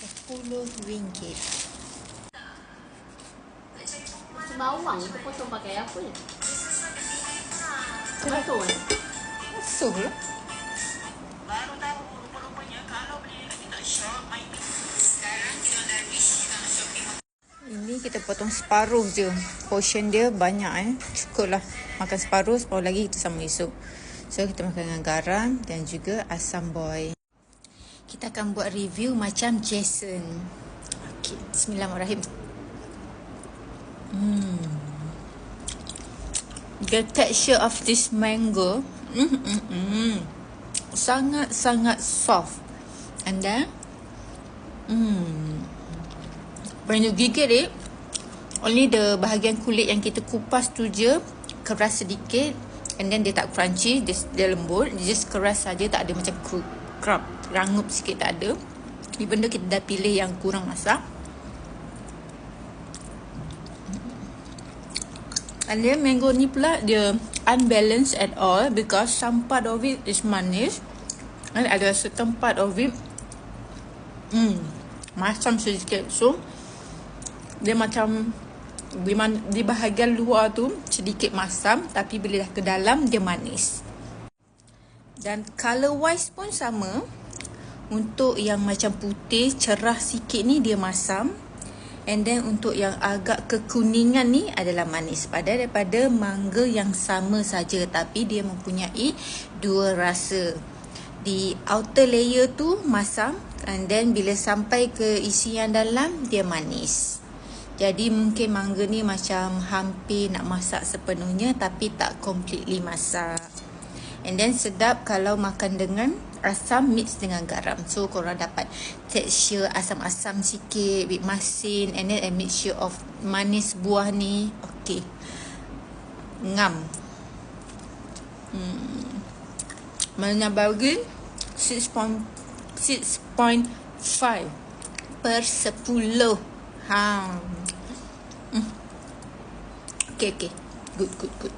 RM10. Bawang tu potong pakai apa je? Betul kan? Asuh lah. Baru tahu rupa-rupanya kalau beli dekat tak shop, main sekarang kita dah wish kita nak shopping. Ini kita potong separuh je. Portion dia banyak cukup lah. Makan separuh lagi kita sama esok. So kita makan dengan garam dan juga asam boy. Kita akan buat review macam Jason. Okay, bismillahirrahmanirrahim. The texture of this mango sangat-sangat soft. And then when you gigit it, only the bahagian kulit yang kita kupas tu je keras sedikit. And then dia tak crunchy, dia lembut. Dia just keras saja, tak ada macam crab, rangup sikit, tak ada. Even though kita dah pilih yang kurang masak. And then mango ni pula dia unbalanced at all because some part of it is manis and ada certain part of it masam sedikit. So dia macam di bahagian luar tu sedikit masam, tapi bila dah ke dalam dia manis. Dan color wise pun sama. Untuk yang macam putih cerah sikit ni dia masam. And then untuk yang agak kekuningan ni adalah manis. Padahal daripada mangga yang sama saja, tapi dia mempunyai dua rasa. Di outer layer tu masam, and then bila sampai ke isian dalam dia manis. Jadi mungkin mangga ni macam hampir nak masak sepenuhnya, tapi tak completely masak. And then sedap kalau makan dengan asam mix dengan garam. So korang dapat tekstur asam-asam sikit, bit masin, and then a mixture of manis buah ni. Okay, ngam. Mana bagi 6.5 per 10. Okay. Good.